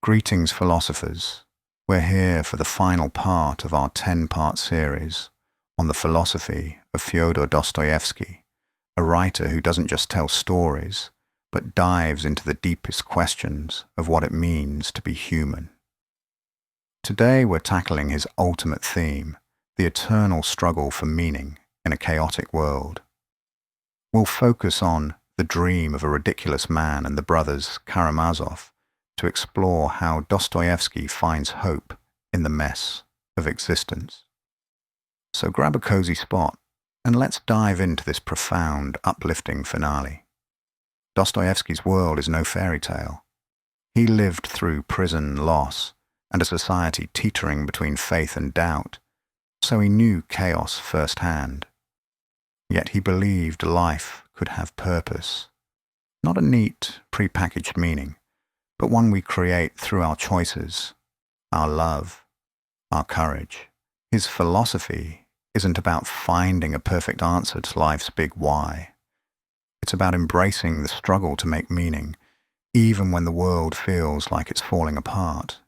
Greetings, philosophers. We're here for the final part of our 10-part series on the philosophy of Fyodor Dostoevsky, a writer who doesn't just tell stories, but dives into the deepest questions of what it means to be human. Today we're tackling his ultimate theme, the eternal struggle for meaning in a chaotic world. We'll focus on The Dream of a Ridiculous Man and the brothers Karamazov, to explore how Dostoevsky finds hope in the mess of existence. So grab a cozy spot and let's dive into this profound, uplifting finale. Dostoevsky's world is no fairy tale. He lived through prison, loss, and a society teetering between faith and doubt, so he knew chaos firsthand. Yet he believed life could have purpose, not a neat, prepackaged meaning, but one we create through our choices, our love, our courage. His philosophy isn't about finding a perfect answer to life's big why. It's about embracing the struggle to make meaning, even when the world feels like it's falling apart.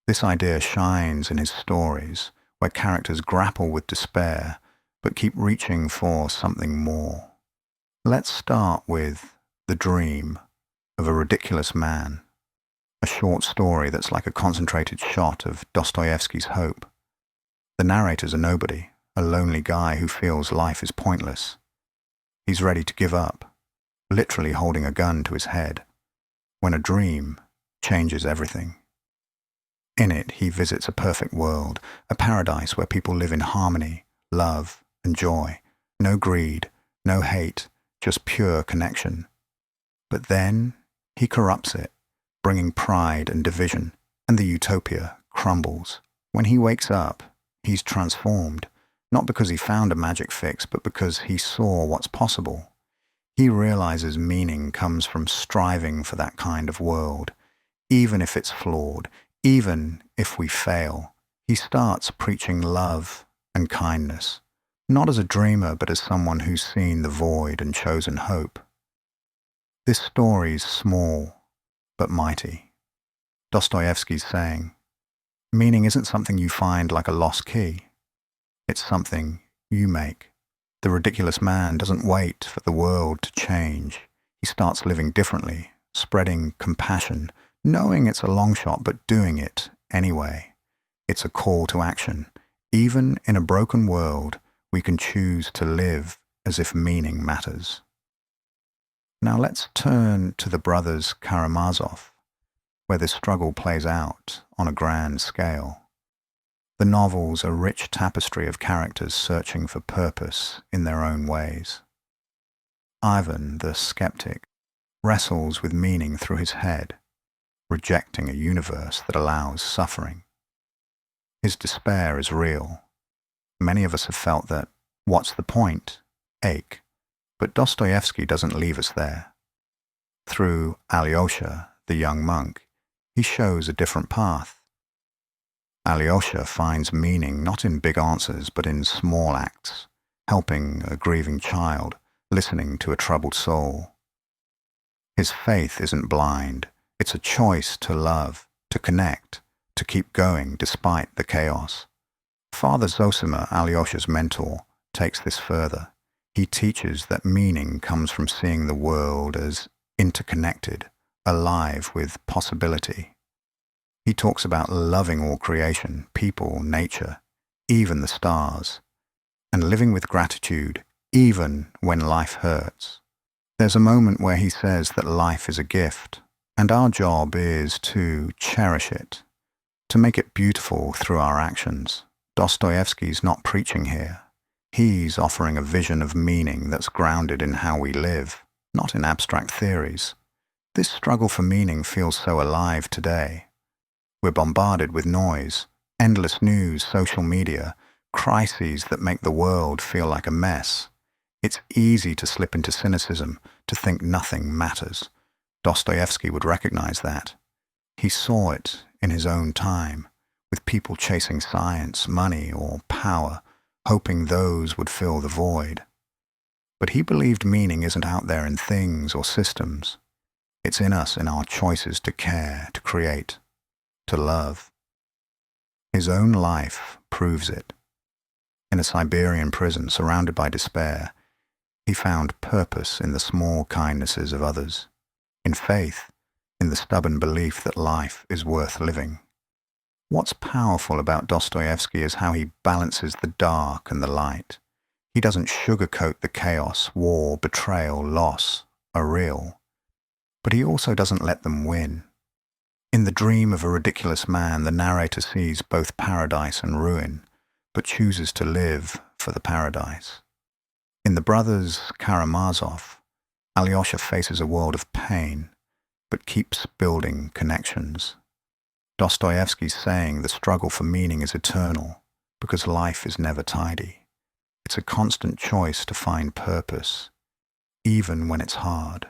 This idea shines in his stories, where characters grapple with despair, but keep reaching for something more. Let's start with The Dream of a Ridiculous Man, a short story that's like a concentrated shot of Dostoevsky's hope. The narrator's a nobody, a lonely guy who feels life is pointless. He's ready to give up, literally holding a gun to his head, when a dream changes everything. In it, he visits a perfect world, a paradise where people live in harmony, love, and joy. No greed, no hate, just pure connection. But then he corrupts it, bringing pride and division, and the utopia crumbles. When he wakes up, he's transformed, not because he found a magic fix, but because he saw what's possible. He realizes meaning comes from striving for that kind of world, even if it's flawed, even if we fail. He starts preaching love and kindness, not as a dreamer, but as someone who's seen the void and chosen hope. This story's small, but mighty. Dostoevsky's saying, meaning isn't something you find like a lost key. It's something you make. The ridiculous man doesn't wait for the world to change. He starts living differently, spreading compassion, knowing it's a long shot, but doing it anyway. It's a call to action. Even in a broken world, we can choose to live as if meaning matters. Now let's turn to the brothers Karamazov, where this struggle plays out on a grand scale. The novel's a rich tapestry of characters searching for purpose in their own ways. Ivan, the skeptic, wrestles with meaning through his head, rejecting a universe that allows suffering. His despair is real. Many of us have felt that, what's the point? Ache. But Dostoevsky doesn't leave us there. Through Alyosha, the young monk, he shows a different path. Alyosha finds meaning not in big answers, but in small acts, helping a grieving child, listening to a troubled soul. His faith isn't blind. It's a choice to love, to connect, to keep going despite the chaos. Father Zosima, Alyosha's mentor, takes this further. He teaches that meaning comes from seeing the world as interconnected, alive with possibility. He talks about loving all creation, people, nature, even the stars, and living with gratitude even when life hurts. There's a moment where he says that life is a gift, and our job is to cherish it, to make it beautiful through our actions. Dostoevsky's not preaching here. He's offering a vision of meaning that's grounded in how we live, not in abstract theories. This struggle for meaning feels so alive today. We're bombarded with noise, endless news, social media, crises that make the world feel like a mess. It's easy to slip into cynicism, to think nothing matters. Dostoevsky would recognize that. He saw it in his own time, with people chasing science, money, or power, hoping those would fill the void. But he believed meaning isn't out there in things or systems. It's in us, in our choices to care, to create, to love. His own life proves it. In a Siberian prison surrounded by despair, he found purpose in the small kindnesses of others, in faith, in the stubborn belief that life is worth living. What's powerful about Dostoevsky is how he balances the dark and the light. He doesn't sugarcoat the chaos, war, betrayal, loss are real, but he also doesn't let them win. In The Dream of a Ridiculous Man, the narrator sees both paradise and ruin, but chooses to live for the paradise. In The Brothers Karamazov, Alyosha faces a world of pain, but keeps building connections. Dostoevsky's saying the struggle for meaning is eternal, because life is never tidy. It's a constant choice to find purpose, even when it's hard.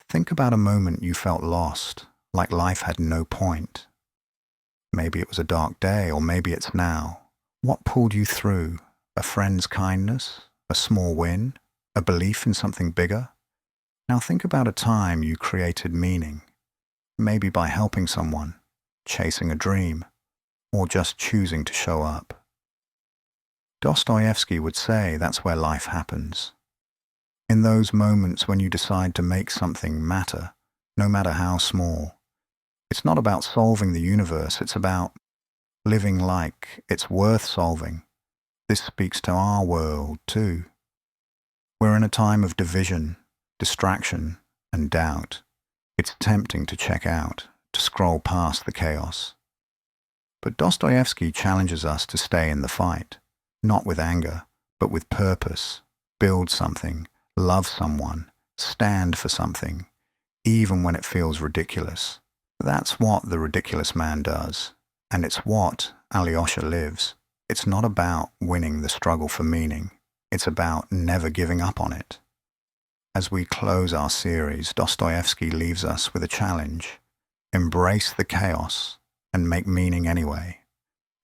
Think about a moment you felt lost, like life had no point. Maybe it was a dark day, or maybe it's now. What pulled you through? A friend's kindness? A small win? A belief in something bigger? Now think about a time you created meaning, maybe by helping someone, chasing a dream, or just choosing to show up. Dostoevsky would say that's where life happens. In those moments when you decide to make something matter, no matter how small. It's not about solving the universe, it's about living like it's worth solving. This speaks to our world too. We're in a time of division, distraction, and doubt. It's tempting to check out, to scroll past the chaos. But Dostoevsky challenges us to stay in the fight, not with anger, but with purpose. Build something, love someone, stand for something, even when it feels ridiculous. That's what the ridiculous man does, and it's what Alyosha lives. It's not about winning the struggle for meaning. It's about never giving up on it. As we close our series, Dostoevsky leaves us with a challenge. Embrace the chaos and make meaning anyway.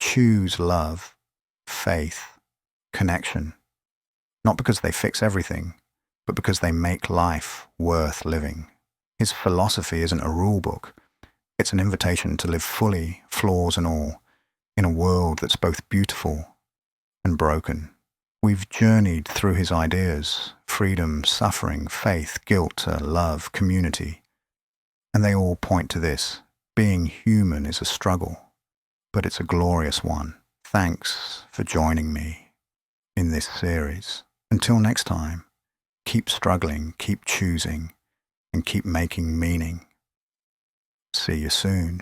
Choose love, faith, connection. Not because they fix everything, but because they make life worth living. His philosophy isn't a rule book. It's an invitation to live fully, flaws and all, in a world that's both beautiful and broken. We've journeyed through his ideas: freedom, suffering, faith, guilt, love, community. And they all point to this: being human is a struggle, but it's a glorious one. Thanks for joining me in this series. Until next time, keep struggling, keep choosing, and keep making meaning. See you soon.